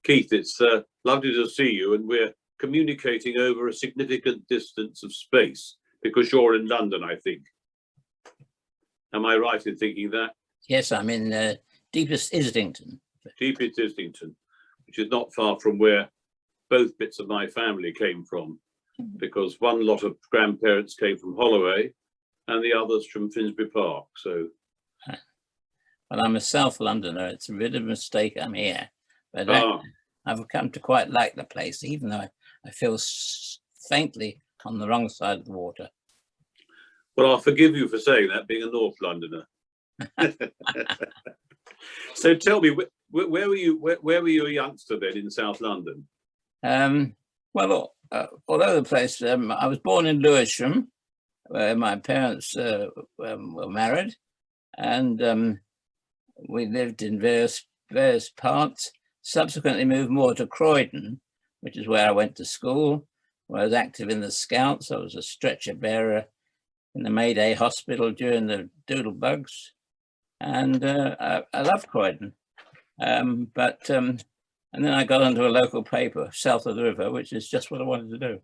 Keith, it's lovely to see you, and we're communicating over a significant distance of space because you're in London, I think. Am I right in thinking that? Yes, I'm in deepest Islington. Deepest Islington, which is not far from where both bits of my family came from, because one lot of grandparents came from Holloway and the others from Finsbury Park. So, well, I'm a South Londoner. It's a bit of a mistake I'm here, but I've come to quite like the place, even though I feel faintly on the wrong side of the water. Well, I'll forgive you for saying that, being a North Londoner. So tell me, where were you? Where were you a youngster then in South London? Well, all over the place. I was born in Lewisham, where my parents were married, and we lived in various parts. Subsequently moved more to Croydon, which is where I went to school, where I was active in the Scouts. I was a stretcher bearer in the Mayday Hospital during the Doodlebugs, and I loved Croydon. And then I got onto a local paper south of the river, which is just what I wanted to do.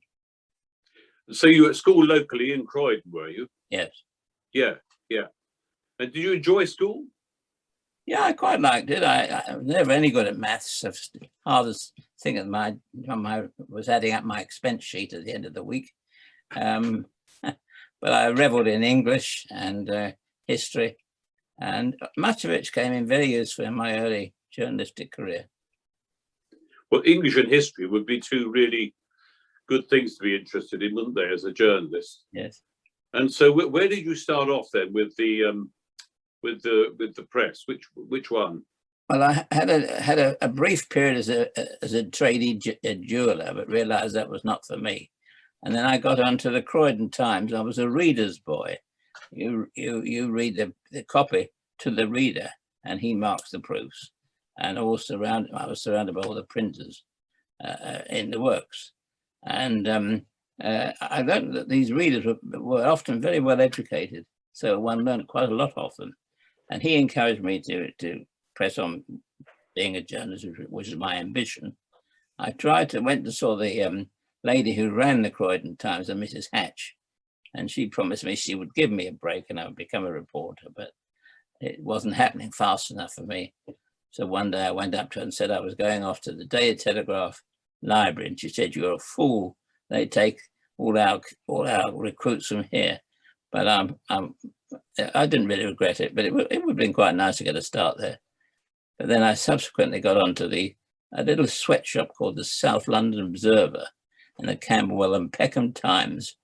So you were at school locally in Croydon, were you? Yes. Yeah. And did you enjoy school? Yeah, I quite liked it. I was never any good at maths. The hardest thing at was adding up my expense sheet at the end of the week. But I revelled in English and history, and much of it came in very useful in my early journalistic career. Well, English and history would be two really good things to be interested in, wouldn't they, as a journalist? Yes. And so, where did you start off then with the press? Which one? Well, I had a brief period as a trainee jeweler, but realised that was not for me. And then I got onto the Croydon Times. I was a reader's boy. You read the copy to the reader, and he marks the proofs. And I was surrounded by all the printers in the works. And I learned that these readers were often very well educated, so one learned quite a lot of them. And he encouraged me to press on being a journalist, which is my ambition. I went to saw the lady who ran the Croydon Times, Mrs. Hatch, and she promised me she would give me a break and I would become a reporter, but it wasn't happening fast enough for me. So one day I went up to her and said I was going off to the Daily Telegraph library, and she said, "You're a fool. They take all our recruits from here." But I didn't really regret it, but it would have been quite nice to get a start there. But then I subsequently got onto a little sweatshop called the South London Observer and the Camberwell and Peckham Times,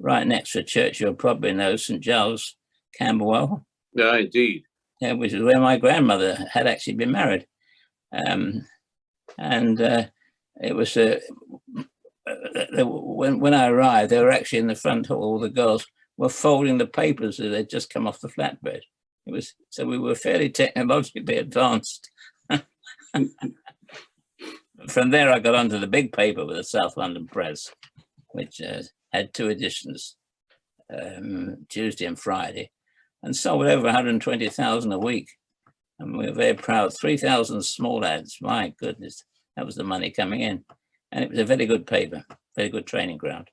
right next to a church you'll probably know, St. Giles, Camberwell. Yeah, indeed. Yeah, which is where my grandmother had actually been married. It was when I arrived, they were actually in the front hall. All the girls were folding the papers that they'd just come off the flatbed. So we were fairly technologically advanced. From there, I got onto the big paper with the South London Press, which had 2 editions, Tuesday and Friday, and sold over 120,000 a week. And we were very proud. 3,000 small ads. My goodness, that was the money coming in. And it was a very good paper, very good training ground.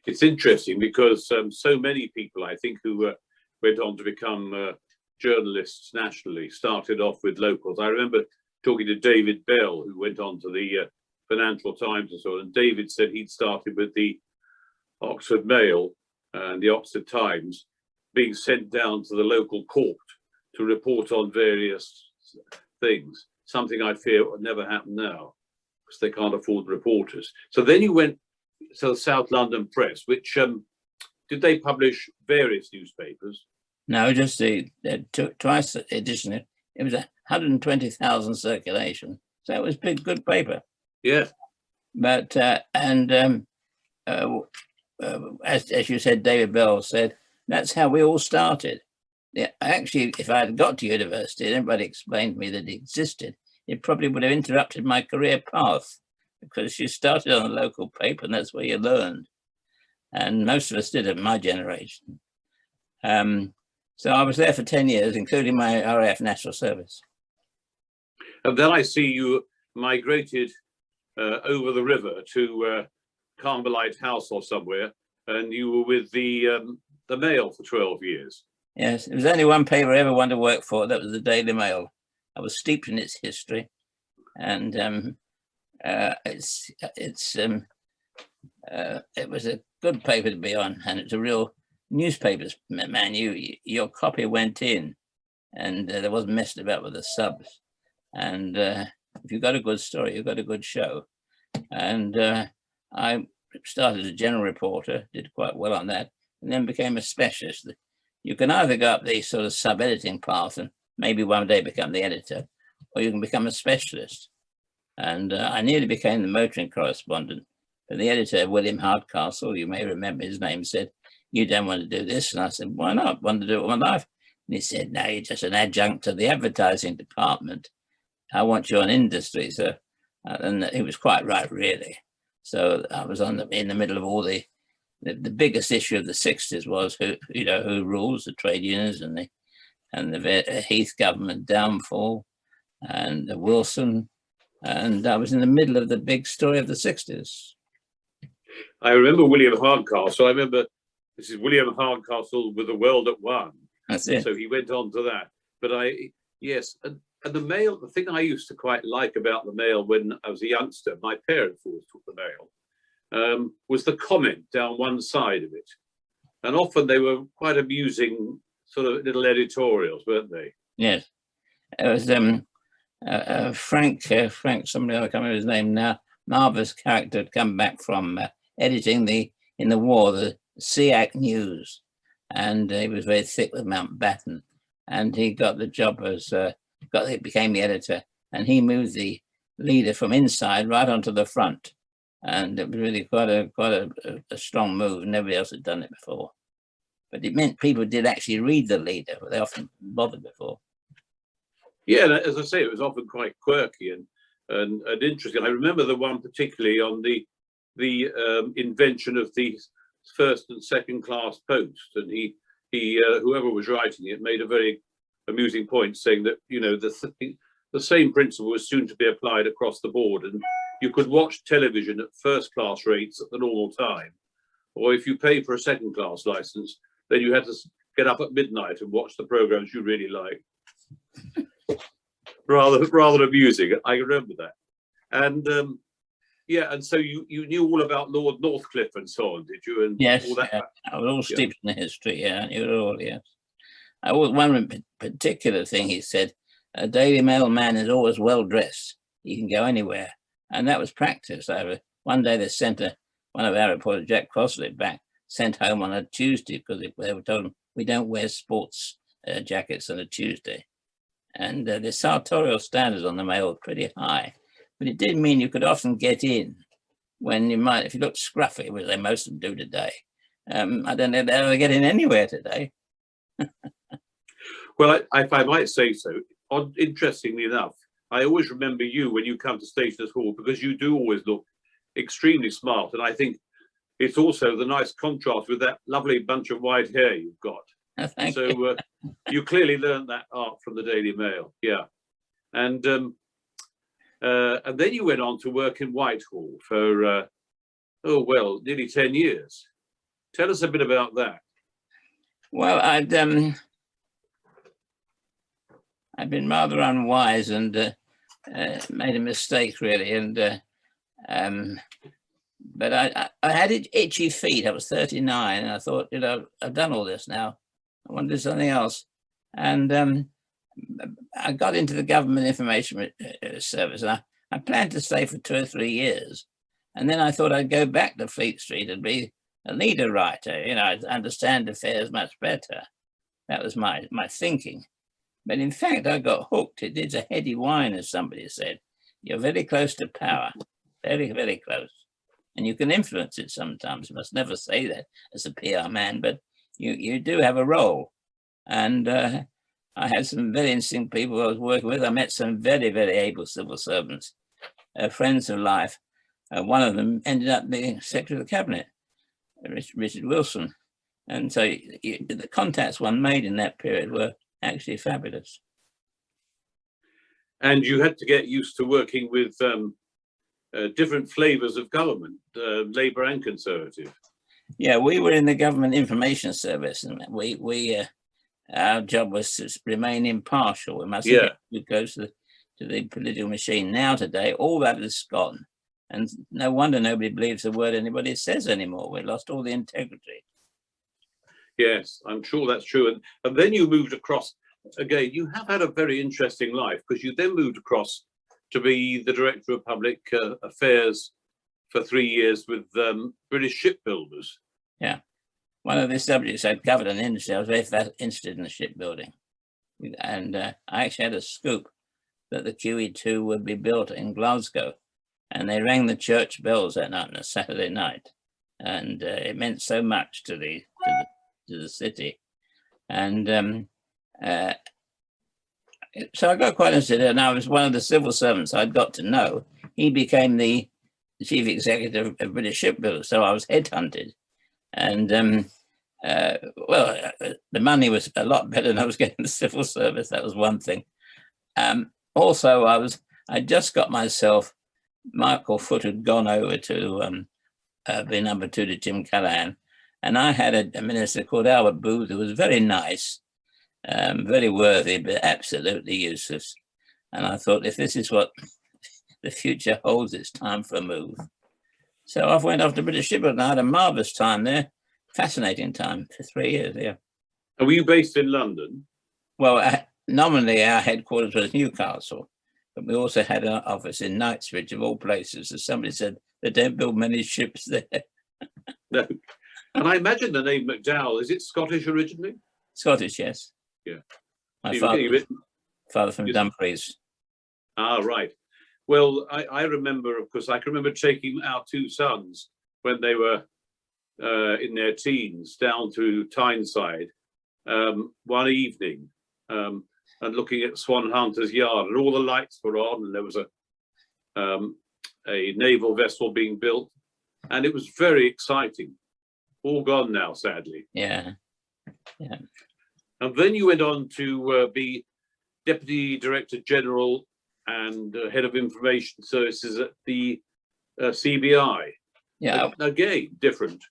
It's interesting because so many people, I think, who went on to become journalists nationally started off with locals. I remember talking to David Bell, who went on to the Financial Times and so on. And David said he'd started with the Oxford Mail and the Oxford Times, being sent down to the local court to report on various things, something I fear would never happen now because they can't afford reporters. So then you went to the South London Press, which did they publish various newspapers? No, just the twice edition. It was 120,000 circulation, so it was big, good paper. Yeah. But as you said, David Bell said, that's how we all started. Yeah, actually, if I had got to university and everybody explained to me that it existed, it probably would have interrupted my career path, because you started on a local paper and that's where you learned. And most of us did it in my generation. So I was there for 10 years, including my RAF National Service. And then I see you migrated over the river to Carmelite House or somewhere, and you were with the Mail for 12 years. Yes, there was only one paper I ever wanted to work for. That was the Daily Mail. I was steeped in its history, and it was a good paper to be on, and it's a real newspapers man. Your copy went in, and there wasn't messed about with the subs. And if you got a good story, you got a good show. And I started as a general reporter, did quite well on that, and then became a specialist. You can either go up the sort of sub-editing path and maybe one day become the editor, or you can become a specialist. And I nearly became the motoring correspondent. But the editor, William Hardcastle, you may remember his name, said, "You don't want to do this." And I said, "Why not? I want to do it all my life." And he said, "No, you're just an adjunct to the advertising department. I want you on industry." So, and he was quite right, really. So I was in the middle of all the biggest issue of the 60s was who rules, the trade unions and the Heath government downfall, and Wilson. And I was in the middle of the big story of the 60s. I remember William Hardcastle. I remember this is William Hardcastle with The World at One. That's it. So he went on to that. But yes, and the Mail, the thing I used to quite like about the Mail when I was a youngster, my parents always took the Mail, was the comment down one side of it. And often they were quite amusing sort of little editorials, weren't they? Yes. It was Frank, somebody, I can't remember his name now, marvelous character, had come back from editing in the war, the SEAC News. And he was very thick with Mountbatten. And he got the job as, became the editor. And he moved the leader from inside right onto the front. And it was really quite a strong move. Nobody else had done it before. But it meant people did actually read the leader, but they often bothered before. Yeah, as I say, it was often quite quirky and interesting. I remember the one particularly on the invention of the first and second class post, and he whoever was writing it made a very amusing point, saying that the same principle was soon to be applied across the board, and you could watch television at first class rates at the normal time, or if you pay for a second class license, then you had to get up at midnight and watch the programs you really liked. rather amusing. I remember that. And yeah, and so you knew all about Lord Northcliffe and so on, did you? And yes, all that. Yeah. I was all steeped in the history. Yeah, I knew it all. Yes. One particular thing he said: a Daily Mail man is always well dressed. He can go anywhere, and that was practice. One day they sent one of our reporters, Jack Crossley, back, sent home on a Tuesday because they were told him we don't wear sports jackets on a Tuesday. And the sartorial standards on the Mail were pretty high, but it did mean you could often get in when you might, if you looked scruffy, which they most of them do today. I don't know if they ever get in anywhere today. Well, if I might say so, interestingly enough, I always remember you when you come to Stationers Hall because you do always look extremely smart, and I think it's also the nice contrast with that lovely bunch of white hair you've got. Thank you. You clearly learned that art from the Daily Mail, yeah. And then you went on to work in Whitehall for nearly 10 years. Tell us a bit about that. Well, I'd been rather unwise and made a mistake really, and but I had itchy feet. I was 39, and I thought, I've done all this now. I want to do something else. And I got into the government information service, and I planned to stay for 2 or 3 years. And then I thought I'd go back to Fleet Street and be a leader writer. I'd understand affairs much better. That was my thinking. But in fact, I got hooked. It is a heady wine, as somebody said. You're very close to power, very, very close. And you can influence it sometimes. You must never say that as a PR man, but you do have a role. And I had some very interesting people I was working with. I met some very, very able civil servants, friends of life. One of them ended up being Secretary of the Cabinet, Richard Wilson. And so the contacts one made in that period were actually fabulous. And you had to get used to working with different flavours of government, Labour and Conservative. Yeah, we were in the Government Information Service, and our job was to remain impartial. We mustn't Yeah. get too close to the political machine. Now, today, all that is gone. And no wonder nobody believes a word anybody says anymore. We lost all the integrity. Yes, I'm sure that's true. And then you moved across, again, you have had a very interesting life, because you then moved across to be the Director of Public Affairs for 3 years with British shipbuilders. Yeah. One of the subjects I'd covered in the industry, I was very interested in the shipbuilding. And I actually had a scoop that the QE2 would be built in Glasgow. And they rang the church bells that night on a Saturday night. And it meant so much to the city. And so I got quite interested, and I was one of the civil servants I'd got to know. He became the chief executive of British Shipbuilders, so I was headhunted. And the money was a lot better than I was getting in the civil service. That was one thing. Also, I just got myself, Michael Foote had gone over to be number 2 to Jim Callaghan, and I had a minister called Albert Booth who was very nice, very worthy, but absolutely useless. And I thought, if this is what the future holds, it's time for a move. So I went off to British Shipbuilding. I had a marvellous time there, fascinating time for 3 years. Yeah. And were you based in London? Well, nominally our headquarters was Newcastle, but we also had an office in Knightsbridge, of all places. As somebody said, they don't build many ships there. No. And I imagine the name McDowall, is it Scottish originally? Scottish, yes. Yeah. My father from Dumfries. Ah, right. Well, I remember, of course, I can remember taking our 2 sons when they were in their teens down to Tyneside one evening and looking at Swan Hunter's Yard, and all the lights were on, and there was a naval vessel being built, and it was very exciting. All gone now, sadly. Yeah. Yeah. And then you went on to be Deputy Director General and Head of Information Services at the CBI. Yeah. Again, different.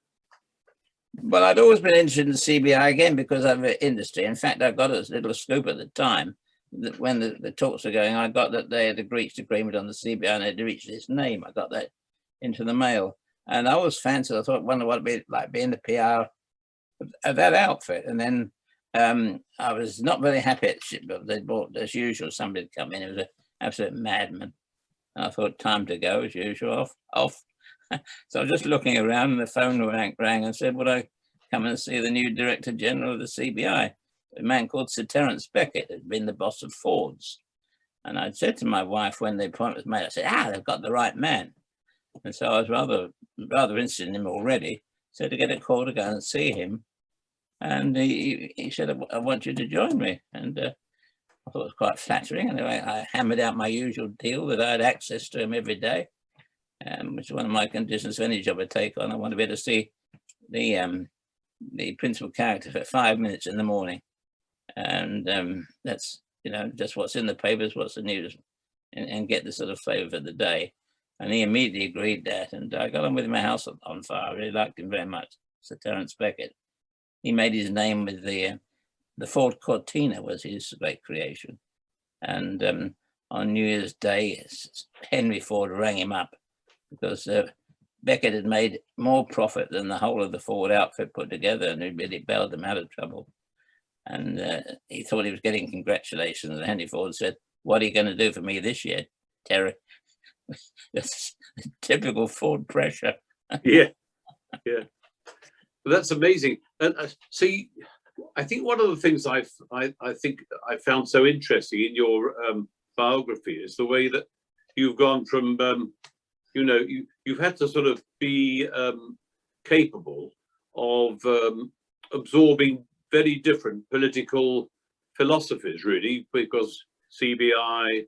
Well, I'd always been interested in the CBI, again, because of the industry. In fact, I got a little scoop at the time that when the talks were going, I got that they had reached agreement on the CBI and they'd reached its name. I got that into the mail. And I always fancied, I thought, wonder what it'd be like being the PR of that outfit. And then I was not very happy at shipbuilding. They brought, as usual, somebody to come in. It was an absolute madman. And I thought, time to go, as usual, off. So I was just looking around, and the phone rang and said, would I come and see the new Director General of the CBI? A man called Sir Terence Beckett had been the boss of Ford's. And I'd said to my wife when the appointment was made, I said, they've got the right man. And so I was rather interested in him already. So to get a call to go and see him. And he said, I want you to join me. And I thought it was quite flattering. Anyway, I hammered out my usual deal that I had access to him every day, which is one of my conditions for any job I take on. I want to be able to see the principal character for 5 minutes in the morning. And that's, just what's in the papers, what's the news, and get the sort of flavour for the day. And he immediately agreed that, and I got on with him, my house on fire. I really liked him very much, Sir Terence Beckett. He made his name with the Ford Cortina was his great creation. And on New Year's Day, Henry Ford rang him up because Beckett had made more profit than the whole of the Ford outfit put together, and it really bailed them out of trouble. And he thought he was getting congratulations. And Henry Ford said, what are you going to do for me this year, Terry? That's typical Ford pressure. Yeah. Well, that's amazing. And see, I think one of the things I think I found so interesting in your biography is the way that you've gone from, you've had to sort of be capable of absorbing very different political philosophies, really, because CBI,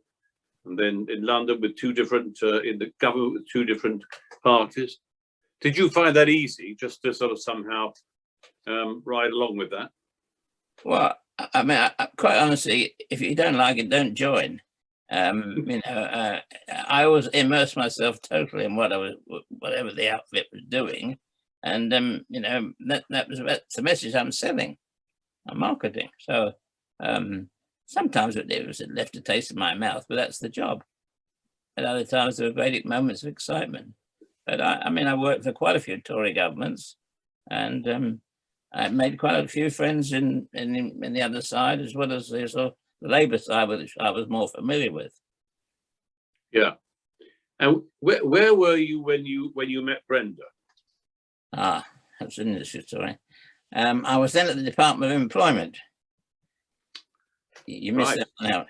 and then in London with 2 different, in the government with 2 different parties. Did you find that easy, just to sort of somehow ride along with that? Well, I mean, quite honestly, if you don't like it, don't join. I always immersed myself totally in whatever the outfit was doing, and that was the message I'm selling, I'm marketing. So sometimes it left a taste in my mouth, but that's the job. At other times there were great moments of excitement. But I worked for quite a few Tory governments, and I made quite a few friends in the other side, as well as the Labour side, which I was more familiar with. Yeah. And where were you when you met Brenda? That's an interesting story. I was then at the Department of Employment. You missed that one out.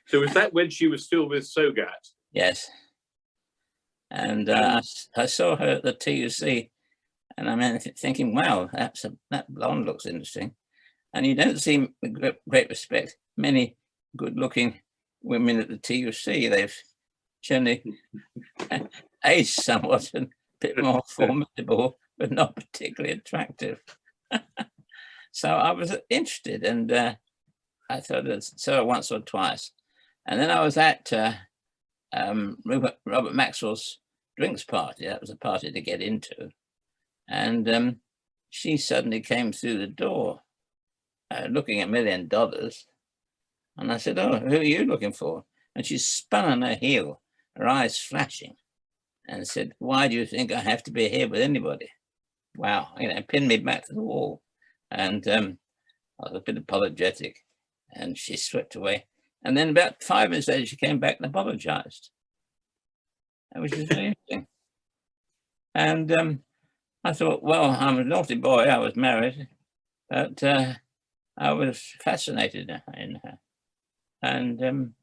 So was that when she was still with Sogat? Yes. And I saw her at the TUC, and I'm thinking, wow, that blonde looks interesting. And you don't see, with great respect, many good-looking women at the TUC. They've generally aged somewhat and a bit more formidable, but not particularly attractive. So I was interested, and I thought I saw her once or twice. And then I was at Robert Maxwell's drinks party. That was a party to get into. And she suddenly came through the door looking at $1 million. And I said, "Oh, who are you looking for?" And she spun on her heel, her eyes flashing, and said, "Why do you think I have to be here with anybody?" Wow, pinned me back to the wall. And I was a bit apologetic, and she swept away. And then about 5 minutes later, she came back and apologized, which was very interesting. And I thought, well, I'm a naughty boy. I was married, but I was fascinated in her. And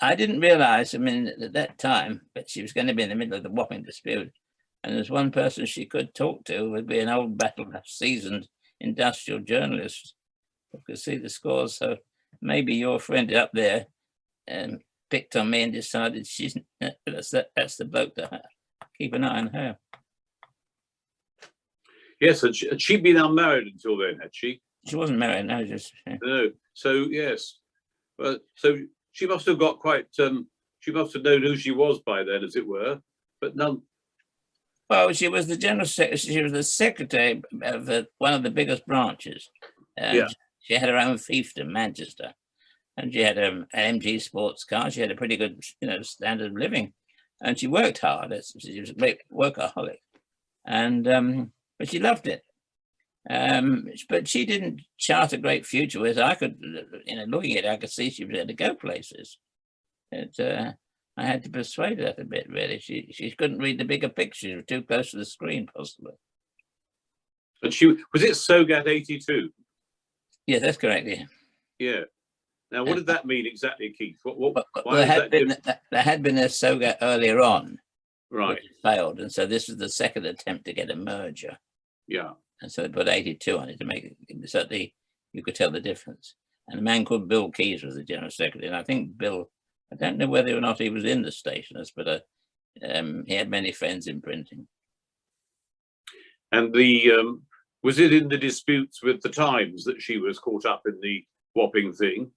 I didn't realize, at that time, that she was going to be in the middle of the Wapping dispute. And there's one person she could talk to would be an old seasoned industrial journalist who could see the scores. So maybe your friend up there picked on me and decided that's the bloke to keep an eye on her. Yes, and she'd been unmarried until then, had she? She wasn't married, no, just... No, so yes. So she must have got quite, she must have known who she was by then, as it were, but none. Well, she was the general secretary, she was the secretary of one of the biggest branches. Yeah. She had her own fiefdom, Manchester, and she had an MG sports car. She had a pretty good, standard of living, and she worked hard. She was a great workaholic, and but she loved it. But she didn't chart a great future. Whereas I could, looking at it, I could see she was able to go places. I had to persuade her a bit, really. She couldn't read the bigger picture. She was too close to the screen, possibly. And was it Sogat 82? Yeah, that's correct. Yeah. Yeah. Now, what did that mean exactly, Keith? There had been a Sogat earlier on, right? Which failed, and so this was the second attempt to get a merger. Yeah. And so they put 82 on it to make it so you could tell the difference. And a man called Bill Keyes was the general secretary, and I think Bill, I don't know whether or not he was in the stationers, but he had many friends in printing. And was it in the disputes with the Times that she was caught up in the Wapping thing?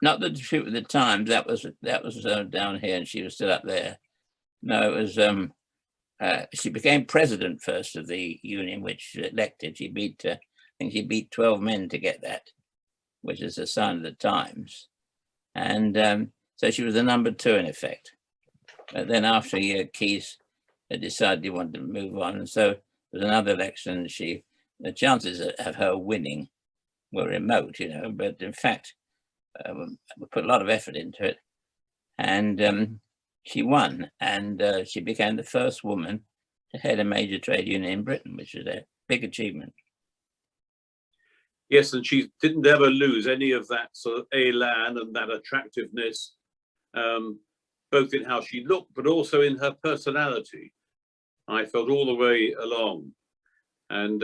Not the dispute with the Times. That was down here, and she was still up there. No, it was she became president first of the union, which elected. She beat, I think she beat 12 men to get that, which is a sign of the times. And so she was the number 2 in effect. But then after a year, Keyes decided he wanted to move on. And so there was another election. The chances of her winning were remote, but in fact, we put a lot of effort into it. And she won, and she became the first woman to head a major trade union in Britain, which is a big achievement. Yes, and she didn't ever lose any of that sort of élan and that attractiveness, both in how she looked, but also in her personality. I felt all the way along. And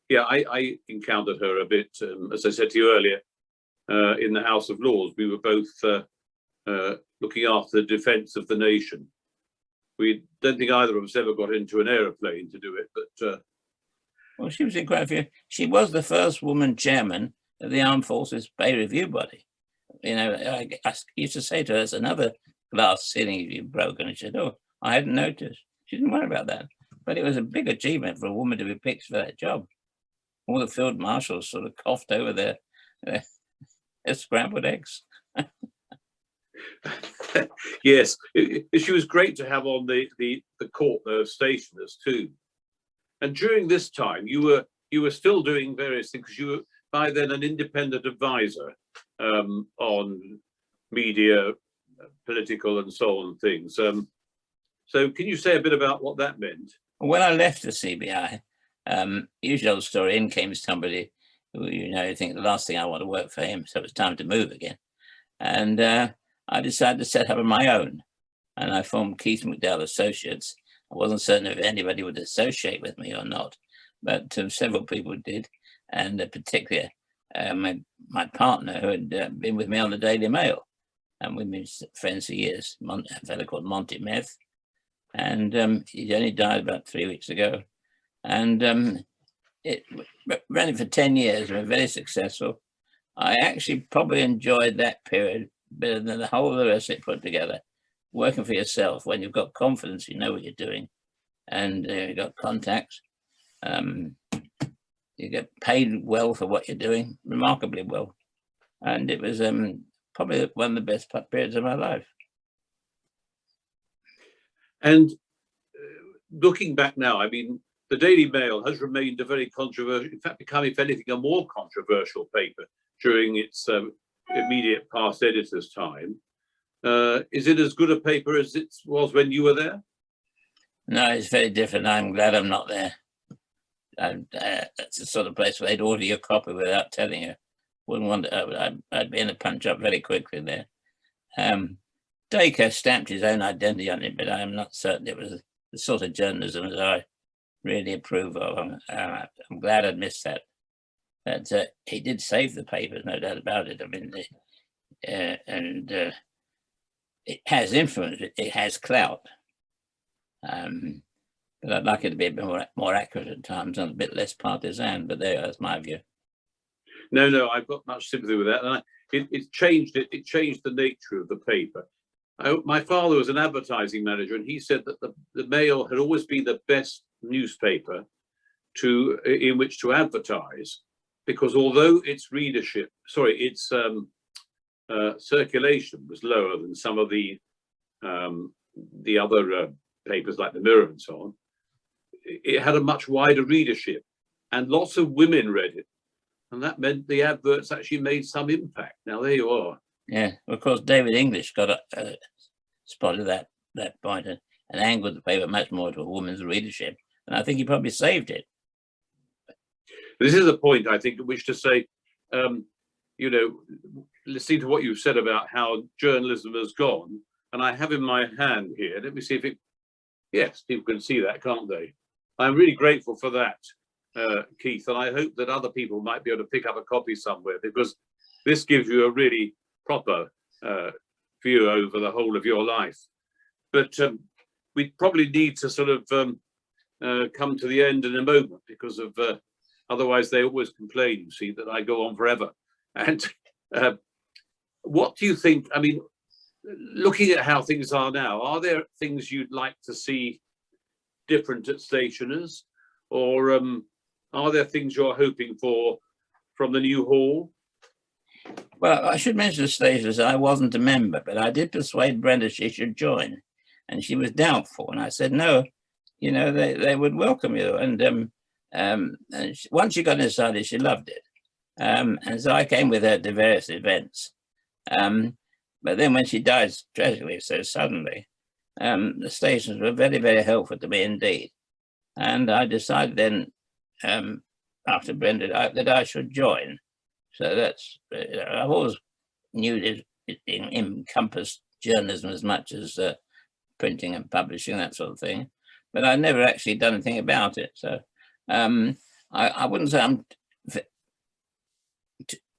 yeah, I encountered her a bit, as I said to you earlier, in the House of Lords. We were both looking after the defence of the nation. We don't think either of us ever got into an aeroplane to do it, but... Well, she was in quite a few. She was the first woman chairman of the Armed Forces Pay Review Body. you know, I used to say to her, there's another glass ceiling you've broken. And she said, oh, I hadn't noticed. She didn't worry about that. But it was a big achievement for a woman to be picked for that job. All the field marshals sort of coughed over their scrambled eggs. Yes, she was great to have on the court stationers too. And during this time, you were still doing various things, because you were by then an independent advisor on media, political, and so on things. So can you say a bit about what that meant? When I left the CBI, usual story, in came somebody who, you know, you think the last thing I want to work for him, so it was time to move again. And I decided to set up on my own, and I formed Keith McDowall Associates. I wasn't certain if anybody would associate with me or not, but several people did, and particularly my partner, who had been with me on the Daily Mail, and we've been friends for years, a fellow called Monty Meth, and he only died about 3 weeks ago. And it ran it for 10 years, and we're very successful. I actually probably enjoyed that period better than the whole of the rest of it put together. Working for yourself, when you've got confidence, you know what you're doing, and you've got contacts. You get paid well for what you're doing, remarkably well. And it was probably one of the best periods of my life. And looking back now, I mean, the Daily Mail has remained a very controversial, in fact, become, if anything, a more controversial paper during its immediate past editor's time. Is it as good a paper as it was when you were there? No, it's very different. I'm glad I'm not there. That's the sort of place where they'd order your copy without telling you. Wouldn't want to, I'd be in a punch up very quickly there. Dacre stamped his own identity on it, but I'm not certain it was the sort of journalism that I really approve of. I'm glad I'd missed that. But he did save the papers, no doubt about it. I mean, it has influence, it has clout. But I'd like it to be a bit more accurate at times and a bit less partisan, but that's my view. No, I've got much sympathy with that. And it changed the nature of the paper. My father was an advertising manager, and he said that the Mail had always been the best newspaper in which to advertise, because although its circulation was lower than some of the other papers like the Mirror and so on, it had a much wider readership, and lots of women read it, and that meant the adverts actually made some impact. Now there you are. Yeah, of course, David English got spotted that point and angled the paper much more to a woman's readership, and I think he probably saved it. This is a point, I think, at which to say, you know, listening to what you've said about how journalism has gone, and I have in my hand here, let me see if it, yes, people can see that, can't they? I'm really grateful for that, Keith, and I hope that other people might be able to pick up a copy somewhere, because this gives you a really proper view over the whole of your life. But we probably need to sort of come to the end in a moment, because of otherwise they always complain, you see, that I go on forever. And what do you think, I mean, looking at how things are now, are there things you'd like to see different at stationers, or are there things you're hoping for from the new hall? Well, I should mention the stationers, I wasn't a member, but I did persuade Brenda she should join, and she was doubtful, and I said, no, you know, they would welcome you. And once she got inside, she loved it. And so I came with her to various events. But then when she died tragically so suddenly, the stations were very, very helpful to me indeed. And I decided then, after Brenda, that I should join. So that's, I've always knew it encompassed journalism as much as printing and publishing, that sort of thing. But I never actually done anything about it. So I wouldn't say I'm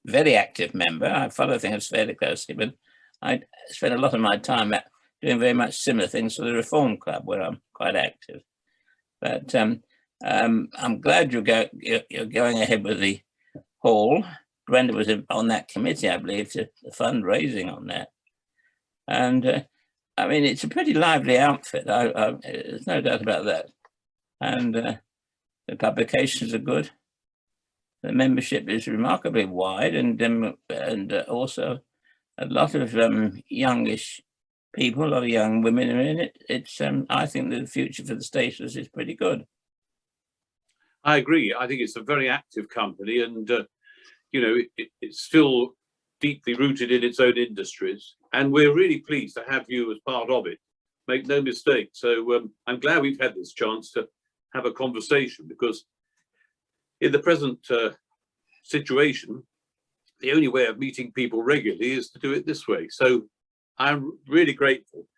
very active member. I follow things fairly closely, but I spend a lot of my time doing very much similar things for the Reform Club, where I'm quite active. But I'm glad you're going ahead with the hall. Brenda was on that committee, I believe, to the fundraising on that. And I mean, it's a pretty lively outfit. There's no doubt about that. And the publications are good. The membership is remarkably wide, and also a lot of youngish people, a lot of young women are in it. It's I think the future for the stationers is pretty good. I agree. I think it's a very active company, and you know, it's still deeply rooted in its own industries, and we're really pleased to have you as part of it. Make no mistake. So I'm glad we've had this chance to have a conversation, because in the present situation, the only way of meeting people regularly is to do it this way. So I'm really grateful.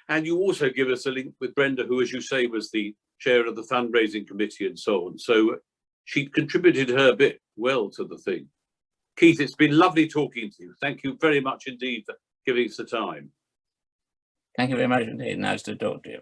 And you also give us a link with Brenda, who, as you say, was the chair of the fundraising committee and so on. So she contributed her bit well to the thing. Keith, it's been lovely talking to you. Thank you very much indeed for giving us the time. Thank you very much indeed. Nice to talk to you.